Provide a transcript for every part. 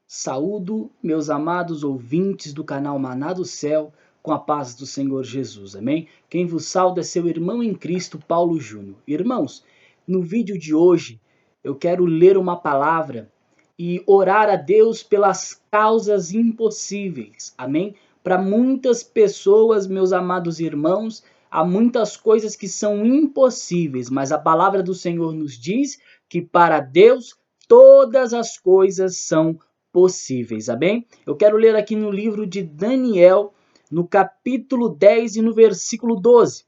Saúdo meus amados ouvintes do canal Maná do Céu com a paz do Senhor Jesus, amém? Quem vos sauda é seu irmão em Cristo, Paulo Júnior. Irmãos, no vídeo de hoje eu quero ler uma palavra e orar a Deus pelas causas impossíveis, amém? Para muitas pessoas, meus amados irmãos, há muitas coisas que são impossíveis, mas a palavra do Senhor nos diz que para Deus todas as coisas são possíveis, amém? Eu quero ler aqui no livro de Daniel, no capítulo 10 e no versículo 12,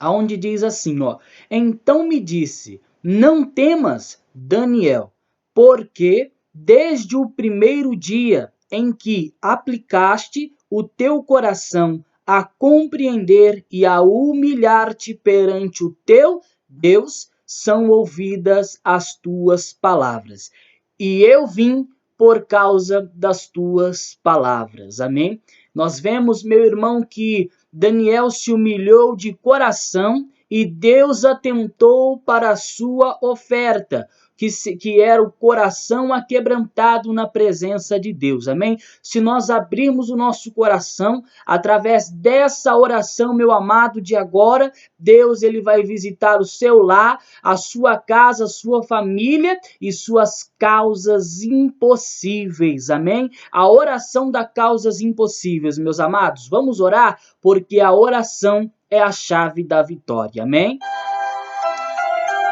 aonde diz assim, ó: Então me disse, não temas, Daniel, porque desde o primeiro dia em que aplicaste o teu coração a compreender e a humilhar-te perante o teu Deus, são ouvidas as tuas palavras. E eu vim por causa das tuas palavras. Amém? Nós vemos, meu irmão, que Daniel se humilhou de coração e Deus atentou para a sua oferta, que era o coração aquebrantado na presença de Deus. Amém? Se nós abrirmos o nosso coração, através dessa oração, meu amado, de agora, Deus ele vai visitar o seu lar, a sua casa, a sua família e suas causas impossíveis. Amém? A oração das causas impossíveis, meus amados. Vamos orar, porque a oração é a chave da vitória. Amém?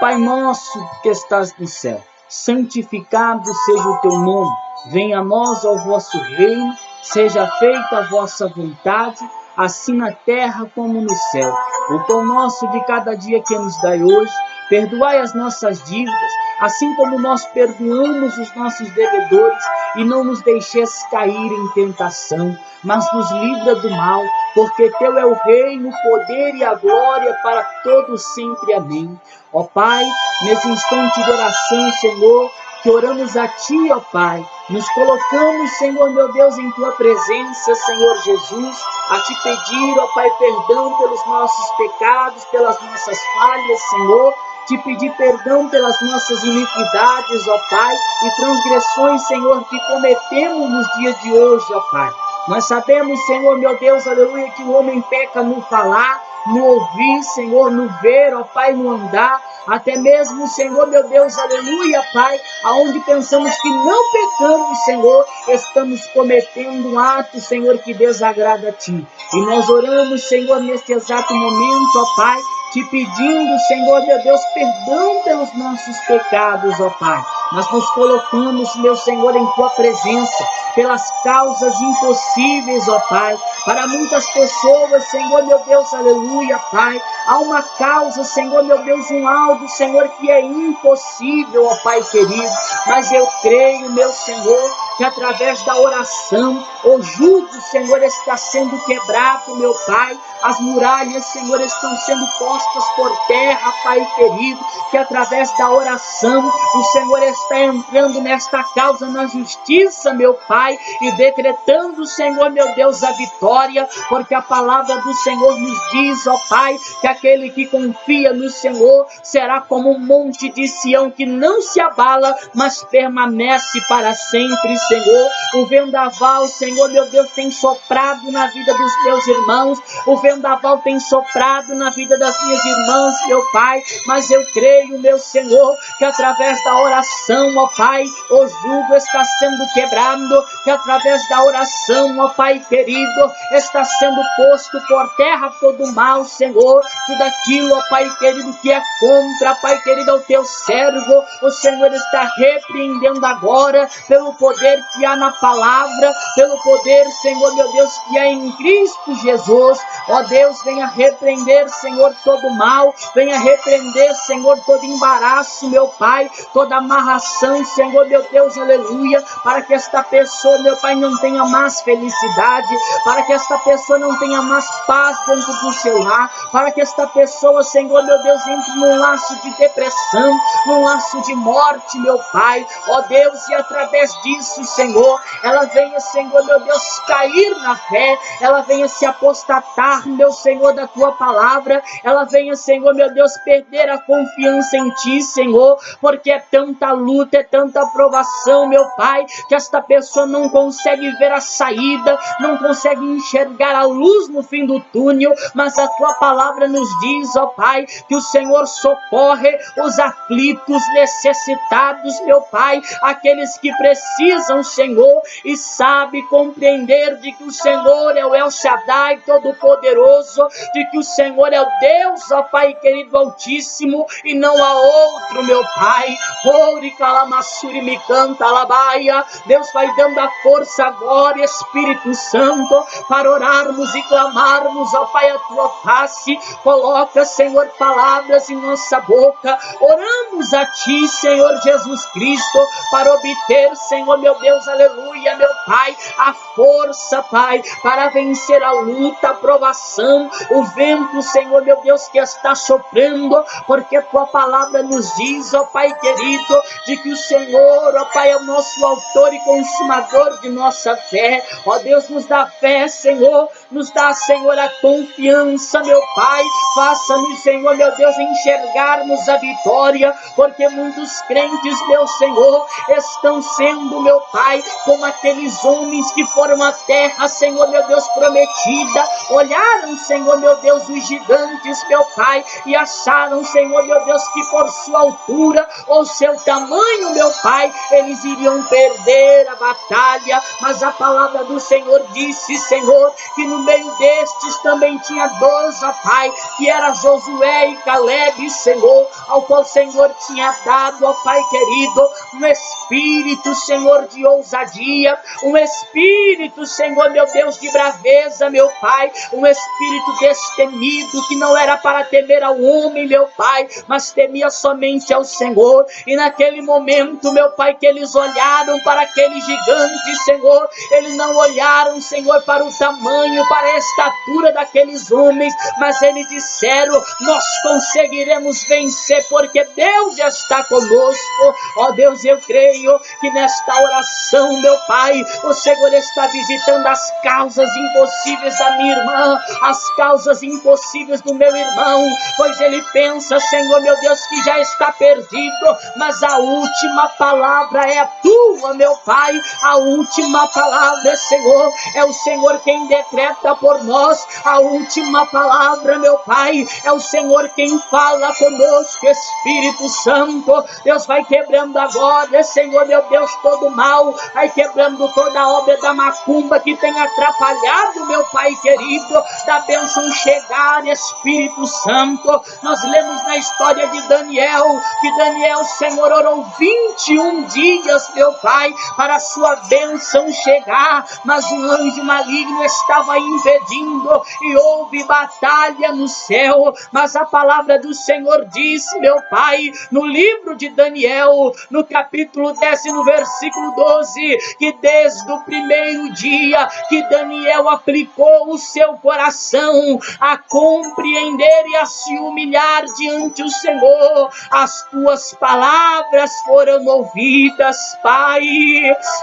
Pai nosso que estás no céu, santificado seja o teu nome. Venha a nós o vosso reino, seja feita a vossa vontade, assim na terra como no céu. O pão nosso de cada dia que nos dai hoje, perdoai as nossas dívidas, assim como nós perdoamos os nossos devedores, e não nos deixeis cair em tentação, mas nos livra do mal, porque teu é o reino, o poder e a glória para todos sempre. Amém. Ó Pai, nesse instante de oração, Senhor, que oramos a Ti, ó Pai, nos colocamos, Senhor, meu Deus, em Tua presença, Senhor Jesus, a Te pedir, ó Pai, perdão pelos nossos pecados, pelas nossas falhas, Senhor, Te pedir perdão pelas nossas iniquidades, ó Pai, e transgressões, Senhor, que cometemos nos dias de hoje, ó Pai. Nós sabemos, Senhor, meu Deus, aleluia, que o homem peca no falar, no ouvir, Senhor, no ver, ó Pai, no andar, até mesmo, Senhor, meu Deus, aleluia, Pai, aonde pensamos que não pecamos, Senhor, estamos cometendo um ato, Senhor, que desagrada a Ti. E nós oramos, Senhor, neste exato momento, ó Pai, Te pedindo, Senhor, meu Deus, perdão pelos nossos pecados, ó Pai. Nós nos colocamos, meu Senhor, em Tua presença, pelas causas impossíveis, ó Pai. Para muitas pessoas, Senhor, meu Deus, aleluia, Pai, há uma causa, Senhor, meu Deus, um algo, Senhor, que é impossível, ó Pai querido. Mas eu creio, meu Senhor, que através da oração, o jugo, Senhor, está sendo quebrado, meu Pai. As muralhas, Senhor, estão sendo postas por terra, Pai querido, que através da oração, o Senhor está entrando nesta causa na justiça, meu Pai, e decretando, Senhor, meu Deus, a vitória, porque a palavra do Senhor nos diz, ó Pai, que aquele que confia no Senhor será como um monte de Sião que não se abala, mas permanece para sempre, Senhor. O vendaval, Senhor, meu Deus, tem soprado na vida dos meus irmãos, o vendaval tem soprado na vida das minhas irmãs, meu Pai, mas eu creio, meu Senhor, que através da oração, ó Pai, o jugo está sendo quebrado, que através da oração, ó Pai querido, está sendo posto por terra todo mal, Senhor, tudo aquilo, ó Pai querido, que é contra, Pai querido, ao Teu servo, o Senhor está repreendendo agora, pelo poder que há na palavra, pelo poder, Senhor, meu Deus, que é em Cristo Jesus. Ó Deus, venha repreender, Senhor, todo mal, venha repreender, Senhor, todo embaraço, meu Pai, toda amarração, Senhor, meu Deus, aleluia, para que esta pessoa, meu Pai, não tenha mais felicidade, para que esta pessoa não tenha mais paz dentro do seu lar, para que esta pessoa, Senhor, meu Deus, entre num laço de depressão, num laço de morte, meu Pai. Ó Deus, e através disso, Senhor, ela venha, Senhor, meu Deus, cair na fé, ela venha se apostatar, meu Senhor, da tua palavra, ela venha, Senhor, meu Deus, perder a confiança em ti, Senhor, porque é tanta luta, é tanta provação, meu Pai, que esta pessoa não consegue ver a saída, não consegue enxergar a luz no fim do túnel, mas a tua palavra nos diz, ó Pai, que o Senhor socorre os aflitos, necessitados, meu Pai, aqueles que precisam, Senhor, e sabe compreender de que o Senhor é o El Shaddai Todo-Poderoso, de que o Senhor é o Deus, ó Pai querido Altíssimo, e não há outro, meu Pai. Ori calamassuri me canta alabaia. Deus vai dando a força agora, Espírito Santo, para orarmos e clamarmos, ó Pai, a tua face. Coloca, Senhor, palavras em nossa boca. Oramos a ti, Senhor Jesus Cristo, para obter, Senhor, meu Deus, aleluia, meu Pai, a força, Pai, para vencer a luta, a provação, o vento, Senhor, meu Deus, que está soprando, porque a tua palavra nos diz, ó Pai querido, de que o Senhor, ó Pai, é o nosso autor e consumador de nossa fé. Ó Deus, nos dá fé, Senhor, nos dá, Senhor, a confiança, meu Pai. Faça-nos, Senhor, meu Deus, enxergarmos a vitória, porque muitos crentes, meu Senhor, estão sendo, meu Pai, como aqueles homens que foram à terra, Senhor, meu Deus, prometida. Olharam, Senhor, meu Deus, os gigantes, meu Pai, e acharam, Senhor, meu Deus, que por sua altura ou seu tamanho, meu Pai, eles iriam perder a batalha, mas a palavra do Senhor disse, Senhor, que no meio destes também tinha 12, ó Pai, que era Josué e Caleb, Senhor, ao qual o Senhor tinha dado, ó Pai querido, um espírito, Senhor, de ousadia, um espírito, Senhor, meu Deus, de braveza, meu Pai, um espírito destemido, que não era para temer ao homem, meu Pai, mas temia somente ao Senhor. E naquele momento, meu Pai, que eles olharam para aquele gigante, Senhor, eles não olharam, Senhor, para o tamanho, para a estatura daqueles homens, mas eles disseram, nós conseguiremos vencer, porque Deus já está conosco. Ó Deus, eu creio que nesta oração, meu Pai, o Senhor está visitando as causas impossíveis da minha irmã, as causas impossíveis do meu irmão, pois ele pensa, Senhor, meu Deus, que já está perdido, mas a última palavra é a tua, meu Pai. A última palavra, Senhor, é o Senhor quem decreta por nós. A última palavra, meu Pai, é o Senhor quem fala conosco. Espírito Santo, Deus vai quebrando agora, Senhor, meu Deus, todo mal, vai quebrando toda a obra da macumba que tem atrapalhado, meu Pai querido, da bênção chegar. Espírito Santo, nós lemos na história de Daniel, que Daniel, Senhor, orou 21 dias, meu Pai, para a sua bênção chegar, mas um anjo maligno estava impedindo, e houve batalha no céu. Mas a palavra do Senhor diz, meu Pai, no livro de Daniel, no capítulo 10, no versículo 12, que desde o primeiro dia que Daniel aplicou o seu coração a compreender e a se humilhar diante do Senhor, as tuas palavras foram ouvidas, Pai.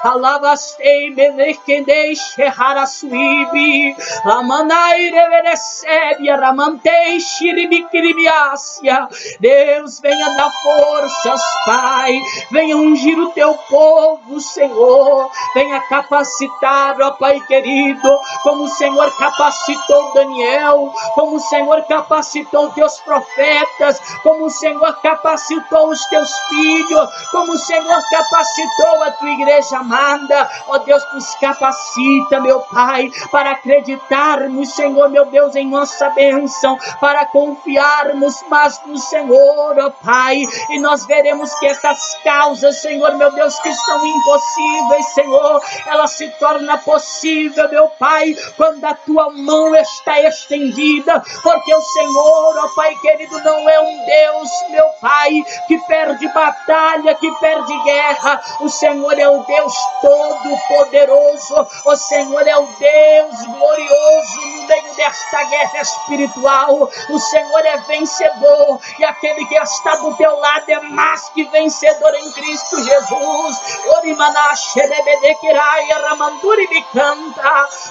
Alavastei menekendei sheharasuibi amanai reverecebe ramantei shiribikiribiácia. Deus, venha dar forças, Pai, venha ungir o teu povo, Senhor, venha capacitar, ó Pai querido, como o Senhor capacitou Daniel, como o Senhor capacitou teus profetas, como o Senhor capacitou os teus filhos, como o Senhor capacitou a tua igreja amada. Ó Deus, nos capacita, meu Pai, para acreditarmos, Senhor, meu Deus, em nossa bênção, para confiarmos mais no Senhor, ó Pai, e nós veremos que estas causas, Senhor, meu Deus, que são impossíveis, Senhor, ela se torna possível, meu Pai, quando a tua mão está estendida, porque o Senhor, ó Pai querido, não é um Deus, meu Pai, que perde batalha, que perde guerra. O Senhor é o Deus todo-poderoso, o Senhor é o Deus glorioso no meio desta guerra espiritual. O Senhor é vencedor, e aquele que está do teu lado é mais que vencedor em Cristo Jesus. Orima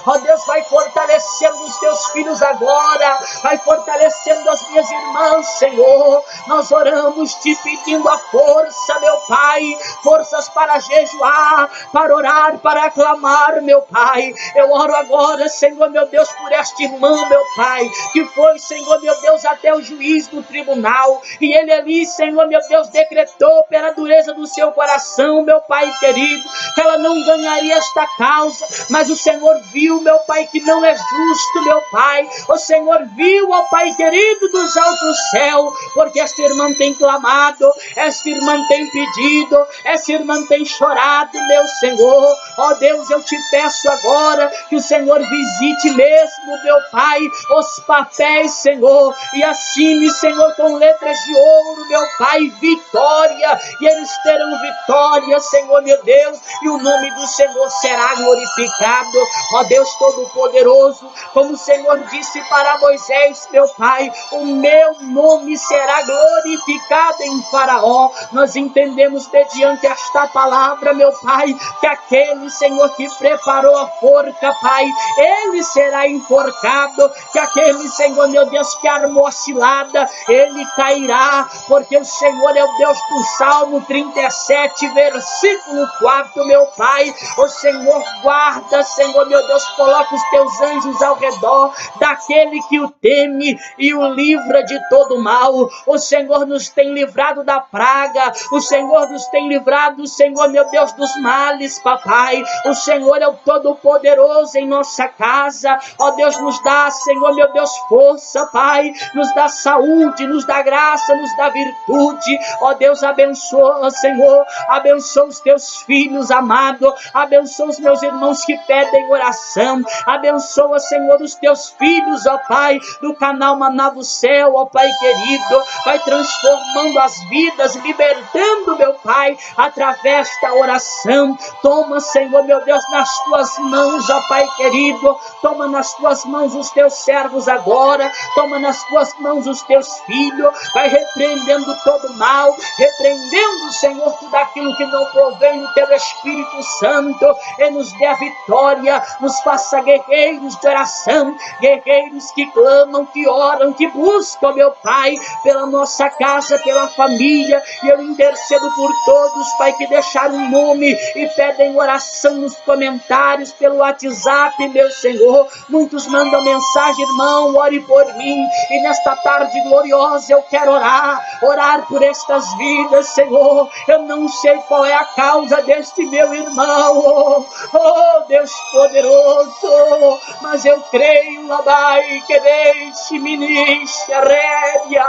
Ó Deus, vai fortalecendo os teus filhos agora, vai fortalecendo as minhas irmãs, Senhor. Nós oramos te pedindo a força, meu Pai, forças para jejuar, para orar, para clamar, meu Pai. Eu oro agora, Senhor, meu Deus, por esta irmã, meu Pai, que foi, Senhor, meu Deus, até o juiz do tribunal, e ele ali, Senhor, meu Deus, decretou pela dureza do seu coração, meu Pai querido, que ela não ganharia esta causa, mas o Senhor viu, meu Pai, que não é justo, meu Pai. O Senhor viu, ó Pai querido dos altos céus, porque esta irmã tem clamado, esta irmã tem pedido, esta irmã tem chorado, meu Senhor. Ó Deus, eu te peço agora que o Senhor visite mesmo, meu Pai, os papéis, Senhor, e assine, Senhor, com letras de ouro, meu Pai, vitória, e eles terão vitória, Senhor, meu Deus, e o nome do Senhor será glorificado. Ó Deus Todo-Poderoso, como o Senhor disse para Moisés, meu Pai, o meu nome será glorificado em Faraó. Nós entendemos mediante esta palavra, meu Pai, que aquele, Senhor, que preparou a forca, Pai, ele será enforcado, que aquele, Senhor, meu Deus, que armou a cilada, ele cairá, porque o Senhor é o Deus do Salmo 37, versículo 4, meu Pai. O Senhor guarda, Senhor, meu Deus, coloca os teus anjos ao redor daquele que o teme e o livra de todo mal. O Senhor nos tem livrado da praga, o Senhor nos tem livrado, Senhor, meu Deus, dos males, papai. O Senhor é o Todo-Poderoso em nossa casa. Ó Deus, nos dá, Senhor, meu Deus, força, Pai, nos dá saúde, nos dá graça, nos dá virtude. Ó Deus, abençoa, Senhor, abençoa os teus filhos, amado, abençoa os meus irmãos que pedem oração, abençoa, Senhor, os teus filhos, ó Pai, do canal Maná do Céu, ó Pai querido, vai transformando as vidas, libertando, meu Pai, através da oração. Toma, Senhor, meu Deus, nas tuas mãos, ó Pai querido, toma nas tuas mãos os teus servos agora, toma nas tuas mãos os teus filhos, vai repreendendo todo mal, repreendendo, Senhor, tudo aquilo que não provém do teu Espírito Santo, e nos dê a vitória, nos faça guerreiros de oração, guerreiros que clamam, que oram, que buscam, meu Pai, pela nossa casa, pela família. E eu intercedo por todos, Pai, que deixaram um nome e pedem oração nos comentários, pelo WhatsApp, meu Senhor. Muitos mandam mensagem: irmão, ore por mim. E nesta tarde gloriosa eu quero orar por estas vidas, Senhor. Eu não sei qual é a causa deste meu irmão, oh Deus poderoso, mas eu creio, Labai, que deixe ministra rédia,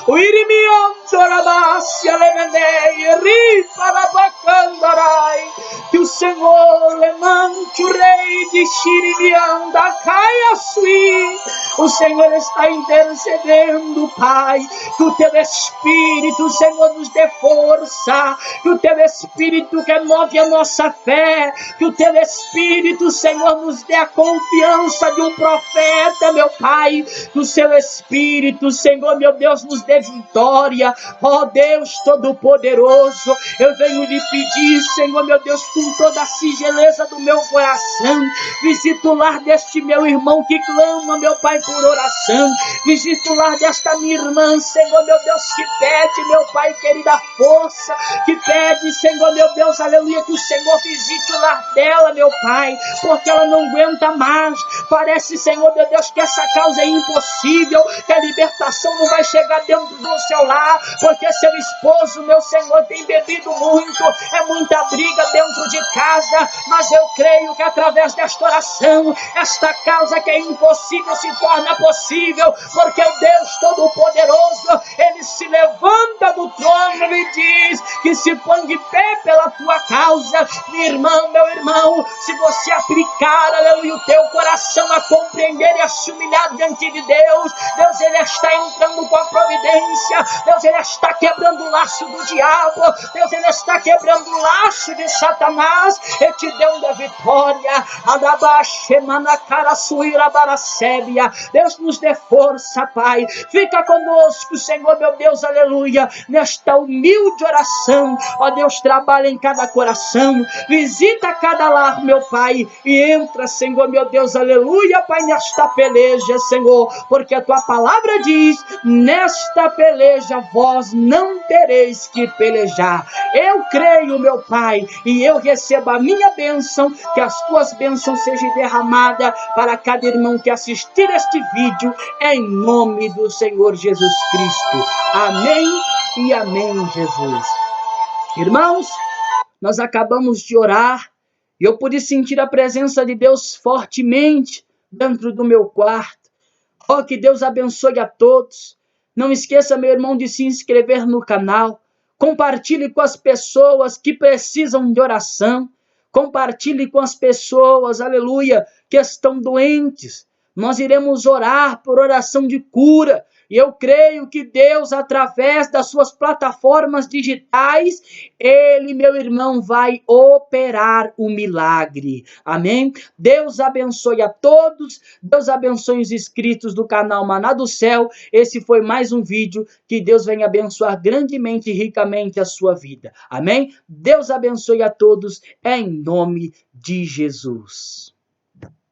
o irimião dorabácia levenei, riparabacandarai, que o Senhor levante o rei de Xirimião da Caia Sui. O Senhor está intercedendo, Pai, que o teu Espírito, Senhor, nos dê força, que o teu Espírito renove a nossa fé, que o teu Espírito, Senhor, nos dê a confiança de um profeta, meu Pai, que o seu Espírito, Senhor, meu Deus, nos dê vitória. Ó Deus Todo-Poderoso, eu venho lhe pedir, Senhor, meu Deus, com toda a singeleza do meu coração, visita o lar deste meu irmão que clama, meu Pai, por oração, visita o lar desta minha irmã, Senhor, meu Deus, que pede, meu Pai querida, força, que pede, Senhor, meu Deus, aleluia, que o Senhor visite o lar dela, meu Pai, porque ela não aguenta mais. Parece, Senhor, meu Deus, que essa causa é impossível, que a libertação não vai chegar dentro do seu lar, porque seu esposo, meu Senhor, tem bebido muito, é muita briga dentro de casa, mas eu creio que através desta oração, esta causa que é impossível se torna possível, porque o Deus Todo-Poderoso, ele se levanta do trono e diz que se põe de pé pela tua causa. Minha irmã, meu irmão, se você aplicar, aleluia, o teu coração a compreender e a se humilhar diante de Deus, Deus, ele está entrando com a providência, Deus, ele está quebrando o laço do diabo, Deus, ele está quebrando o laço de Satanás e te dando a vitória. vitória. Deus nos dê força, Pai. Fica conosco, Senhor, meu Deus, aleluia, nesta humilde oração. Ó Deus, trabalha em cada coração, visita cada lar, meu Pai, e entra, Senhor, meu Deus, aleluia, Pai, nesta peleja, Senhor, porque a tua palavra diz: nesta peleja vós não tereis que pelejar. Eu creio, meu Pai, e eu recebo a minha bênção, que as tuas bênçãos sejam derramadas para cada irmão que assistir este vídeo, em nome do Senhor Jesus Cristo. Amém e amém, Jesus. Irmãos, nós acabamos de orar e eu pude sentir a presença de Deus fortemente dentro do meu quarto. Oh, que Deus abençoe a todos. Não esqueça, meu irmão, de se inscrever no canal. Compartilhe com as pessoas que precisam de oração. Compartilhe com as pessoas, aleluia, que estão doentes. Nós iremos orar por oração de cura. E eu creio que Deus, através das suas plataformas digitais, Ele, meu irmão, vai operar o milagre. Amém? Deus abençoe a todos. Deus abençoe os inscritos do canal Maná do Céu. Esse foi mais um vídeo. Que Deus venha abençoar grandemente e ricamente a sua vida. Amém? Deus abençoe a todos em nome de Jesus.